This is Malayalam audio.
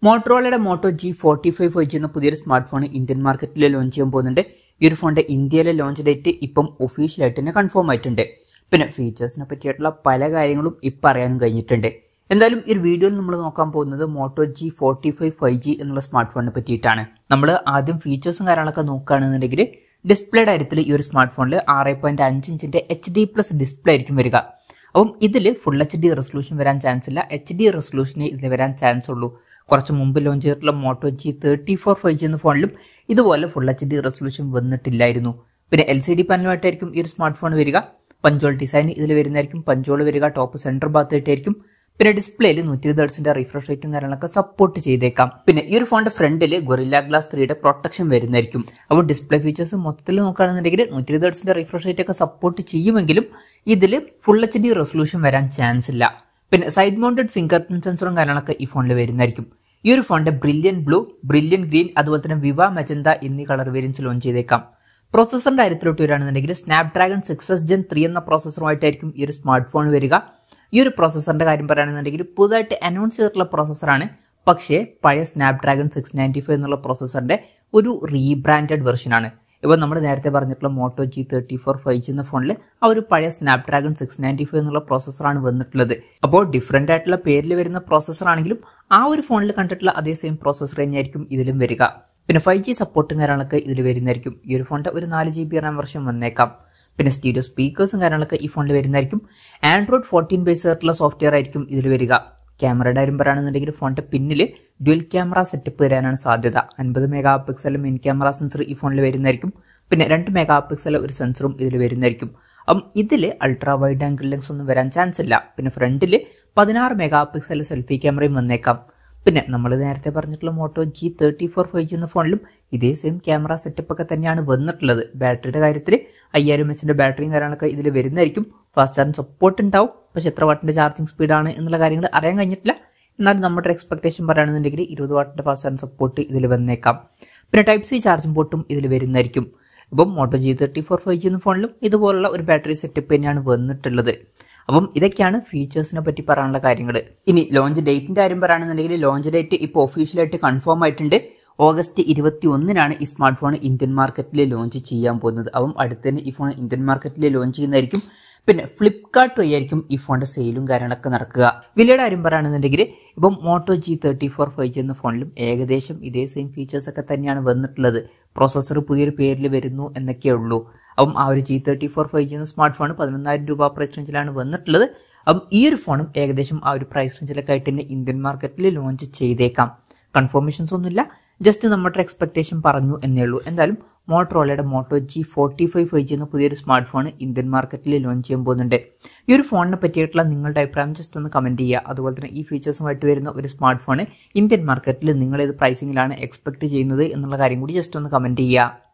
മോട്ടറോളയുടെ മോട്ടോ G45 5G എന്ന പുതിയൊരു സ്മാർട്ട് ഫോൺ ഇന്ത്യൻ മാർക്കറ്റിൽ ലോഞ്ച് ചെയ്യാൻ പോകുന്നുണ്ട്. ഈ ഒരു ഫോണിന്റെ ഇന്ത്യയിലെ ലോഞ്ച് ഡേറ്റ് ഇപ്പം ഒഫീഷ്യലായിട്ട് തന്നെ കൺഫേം ആയിട്ടുണ്ട്. പിന്നെ ഫീച്ചേഴ്സിനെ പറ്റിയിട്ടുള്ള പല കാര്യങ്ങളും ഇപ്പം അറിയാനും കഴിഞ്ഞിട്ടുണ്ട്. എന്തായാലും ഈ ഒരു വീഡിയോയിൽ നമ്മൾ നോക്കാൻ പോകുന്നത് മോട്ടോ G45 5G എന്നുള്ള സ്മാർട്ട് ഫോണിനെ പറ്റിയിട്ടാണ്. നമ്മൾ ആദ്യം ഫീച്ചേഴ്സും കാര്യങ്ങളൊക്കെ നോക്കുകയാണെന്നുണ്ടെങ്കിൽ ഡിസ്പ്ലേയുടെ കാര്യത്തിൽ ഈ ഒരു സ്മാർട്ട് ഫോണിൽ 6.5 ഇഞ്ചിന്റെ HD+ ഡിസ്പ്ലേ ആയിരിക്കും വരിക. അപ്പം ഇതിൽ ഫുൾ HD റെസൊല്യൂഷൻ വരാൻ ചാൻസ് ഇല്ല. HD റെസൊല്യൂഷനെ ഇതിൽ വരാൻ ചാൻസ് ഉള്ളൂ. കുറച്ച് മുമ്പ് ലോഞ്ച് ചെയ്തിട്ടുള്ള മോട്ടോ G34 5G എന്ന ഫോണിലും ഇതുപോലെ ഫുൾ HD റെസൊല്യൂഷൻ വന്നിട്ടില്ലായിരുന്നു. പിന്നെ LCD പാനലുമായിട്ടായിരിക്കും ഈ ഒരു സ്മാർട്ട് ഫോൺ വരിക. പഞ്ചോൾ ഡിസൈൻ ഇതിൽ വരുന്നതായിരിക്കും. പഞ്ചോൾ വരിക ടോപ്പ് സെന്റർ ഭാഗത്തായിട്ടായിരിക്കും. പിന്നെ ഡിസ്പ്ലേയിൽ 120 Hz റിഫ്രഷ് റേറ്റും കാര്യങ്ങളൊക്കെ സപ്പോർട്ട് ചെയ്തേക്കാം. പിന്നെ ഈ ഒരു ഫോണിന്റെ ഫ്രണ്ടിൽ ഗൊറില്ല ഗ്ലാസ് 3യുടെ പ്രൊട്ടക്ഷൻ വരുന്നതായിരിക്കും. അപ്പോൾ ഡിസ്പ്ലേ ഫീച്ചേഴ്സ് മൊത്തത്തിൽ നോക്കുകയാണെന്നുണ്ടെങ്കിൽ 120 Hz റിഫ്രഷ് റേറ്റ് ഒക്കെ സപ്പോർട്ട് ചെയ്യുമെങ്കിലും ഇതിൽ ഫുൾ HD റെസൊല്യൂഷൻ വരാൻ ചാൻസ് ഇല്ല. പിന്നെ സൈഡ് മൗണ്ടഡ് ഫിംഗർ പ്രിന്റ് സെൻസറും കാര്യങ്ങളൊക്കെ ഈ ഫോണിൽ വരുന്നതായിരിക്കും. ഈ ഒരു ഫോണിന്റെ ബ്രില്യൻ ബ്ലൂ, ബ്രില്യൻ ഗ്രീൻ, അതുപോലെ തന്നെ വിവ മെജന്ത എന്നീ കളർ വേരിയൻസ് ലോഞ്ച് ചെയ്തേക്കാം. പ്രോസസറിന്റെ കാര്യത്തിലോട്ട് വരികയാണെന്നുണ്ടെങ്കിൽ സ്നാപ്ഡ്രാഗൺ 6s Gen 3 എന്ന പ്രോസസറുമായിട്ടായിരിക്കും ഈ ഒരു സ്മാർട്ട് ഫോൺ വരിക. ഈ ഒരു പ്രോസസറിന്റെ കാര്യം പറയുകയാണെന്നുണ്ടെങ്കിൽ പുതുതായിട്ട് അനൗൺസ് ചെയ്തിട്ടുള്ള പ്രോസസറാണ്. പക്ഷേ പഴയ സ്നാപ്ഡ്രാഗൺ 695 എന്നുള്ള പ്രോസസറിന്റെ ഒരു റീബ്രാൻഡഡ് വെർഷനാണ്. ഇപ്പോൾ നമ്മൾ നേരത്തെ പറഞ്ഞിട്ടുള്ള മോട്ടോ G34 5G എന്ന ഫോണിൽ ആ ഒരു പഴയ സ്നാപ്ഡ്രാഗൺ 695 എന്നുള്ള പ്രോസസറാണ് വന്നിട്ടുള്ളത്. അപ്പോൾ ഡിഫറെന്റ് ആയിട്ടുള്ള പേരിൽ വരുന്ന പ്രോസസർ ആണെങ്കിലും ആ ഒരു ഫോണിൽ കണ്ടിട്ടുള്ള അതേ സെയിം പ്രോസസർ തന്നെയായിരിക്കും ഇതിലും വരിക. പിന്നെ 5G സപ്പോർട്ടും കാര്യങ്ങളൊക്കെ ഇതിൽ വരുന്നതായിരിക്കും. ഈ ഒരു ഫോണിന്റെ ഒരു 4GB RAM വെർഷൻ വന്നേക്കാം. പിന്നെ സ്റ്റീരിയോ സ്പീക്കേഴ്സും കാര്യങ്ങളൊക്കെ ഈ ഫോണിൽ വരുന്നതായിരിക്കും. ആൻഡ്രോയിഡ് 14 ബേസ് ആയിട്ടുള്ള സോഫ്റ്റ്വെയർ ആയിരിക്കും ഇതിൽ വരിക. ക്യാമറയുടെ കാര്യം പറയുകയാണെന്നുണ്ടെങ്കിൽ ഫോണിന്റെ പിന്നിൽ ഡ്യുവൽ ക്യാമറ സെറ്റപ്പ് വരാനാണ് സാധ്യത. 50 MP മെയിൻ ക്യാമറ സെൻസർ ഈ ഫോണിൽ വരുന്നതായിരിക്കും. പിന്നെ 2 MP ഒരു സെൻസറും ഇതിൽ വരുന്നതായിരിക്കും. അപ്പം ഇതിൽ അൾട്രാ വൈഡ് ആംഗിൾ ലെൻസ് ഒന്നും വരാൻ ചാൻസ് ഇല്ല. പിന്നെ ഫ്രണ്ടിൽ 16 MP സെൽഫി ക്യാമറയും വന്നേക്കാം. പിന്നെ നമ്മൾ നേരത്തെ പറഞ്ഞിട്ടുള്ള മോട്ടോ G34 5G എന്ന ഫോണിലും ഇതേ സെയിം ക്യാമറ സെറ്റപ്പ് ഒക്കെ തന്നെയാണ് വന്നിട്ടുള്ളത്. ബാറ്ററിയുടെ കാര്യത്തിൽ 5000 mAh ബാറ്ററിയും കാര്യങ്ങളൊക്കെ ഇതിൽ വരുന്നതായിരിക്കും. ഫാസ്റ്റ് ചാർജിങ് സപ്പോർട്ട് ഉണ്ടാവും. പക്ഷെ എത്ര വാട്ടിന്റെ ചാർജിങ് സ്പീഡാണ് എന്നുള്ള കാര്യങ്ങൾ അറിയാൻ കഴിഞ്ഞിട്ടില്ല. എന്നാലും നമ്മുടെ എക്സ്പെക്ടേഷൻ പറയുകയാണെന്നുണ്ടെങ്കിൽ 20 വാട്ടിന്റെ ഫാസ്റ്റ് ചാർജിങ് സപ്പോർട്ട് ഇതിൽ വന്നേക്കാം. പിന്നെ ടൈപ്പ് C ചാർജിങ് പോർട്ടും ഇതിൽ വരുന്നതായിരിക്കും. ഇപ്പം മോട്ടോ G34 5G എന്ന ഫോണിലും ഇതുപോലുള്ള ഒരു ബാറ്ററി സെറ്റപ്പ് തന്നെയാണ് വന്നിട്ടുള്ളത്. അപ്പം ഇതൊക്കെയാണ് ഫീച്ചേഴ്സിനെ പറ്റി പറയാനുള്ള കാര്യങ്ങൾ. ഇനി ലോഞ്ച് ഡേറ്റിന്റെ കാര്യം പറയുകയാണെന്നുണ്ടെങ്കിൽ ലോഞ്ച് ഡേറ്റ് ഇപ്പോൾ ഒഫീഷ്യലായിട്ട് കൺഫേം ആയിട്ടുണ്ട്. ഓഗസ്റ്റ് 21 ഈ സ്മാർട്ട് ഫോൺ ഇന്ത്യൻ മാർക്കറ്റിൽ ലോഞ്ച് ചെയ്യാൻ പോകുന്നത്. അപ്പം അടുത്ത് തന്നെ ഈ ഫോൺ ഇന്ത്യൻ മാർക്കറ്റിൽ ലോഞ്ച് ചെയ്യുന്നതായിരിക്കും. പിന്നെ ഫ്ലിപ്കാർട്ട് വഴിയായിരിക്കും ഈ ഫോണിന്റെ സെയിലും കാര്യങ്ങളൊക്കെ നടക്കുക. വിലയുടെ കാര്യം പറയുകയാണെന്നുണ്ടെങ്കിൽ ഇപ്പം മോട്ടോ G34 5G എന്ന ഫോണിലും ഏകദേശം ഇതേ സെയിം ഫീച്ചേഴ്സ് ഒക്കെ തന്നെയാണ് വന്നിട്ടുള്ളത്. പ്രോസസ്സർ പുതിയൊരു പേരിൽ വരുന്നു എന്നൊക്കെ ഉള്ളൂ. അപ്പം ആ ഒരു G34 5G എന്ന സ്മാർട്ട് ഫോൺ 11,000 രൂപ പ്രൈസ് റേഞ്ചിലാണ് വന്നിട്ടുള്ളത്. അപ്പം ഈ ഒരു ഫോണും ഏകദേശം ആ ഒരു പ്രൈസ് റേഞ്ചിലൊക്കെ ആയിട്ട് തന്നെ ഇന്ത്യൻ മാർക്കറ്റിൽ ലോഞ്ച് ചെയ്തേക്കാം. കൺഫർമേഷൻസ് ഒന്നുമില്ല, ജസ്റ്റ് നമ്മുടെ എക്സ്പെക്ടേഷൻ പറഞ്ഞു എന്നേ ഉള്ളൂ. എന്തായാലും മോട്ടറോളയുടെ മോട്ടോ G45 5G എന്ന പുതിയൊരു സ്മാർട്ട് ഫോൺ ഇന്ത്യൻ മാർക്കറ്റിൽ ലോഞ്ച് ചെയ്യാൻ പോകുന്നുണ്ട്. ഈ ഒരു ഫോണിനെ പറ്റിയിട്ടുള്ള നിങ്ങളുടെ അഭിപ്രായം ജസ്റ്റ് ഒന്ന് കമന്റ് ചെയ്യുക. അതുപോലെ തന്നെ ഈ ഫീച്ചേഴ്സുമായിട്ട് വരുന്ന ഒരു സ്മാർട്ട് ഫോൺ ഇന്ത്യൻ മാർക്കറ്റിൽ നിങ്ങൾ ഏത് പ്രൈസിങ്ങിലാണ് എക്സ്പെക്ട് ചെയ്യുന്നത് എന്നുള്ള കാര്യം കൂടി ജസ്റ്റ് ഒന്ന് കമന്റ് ചെയ്യുക.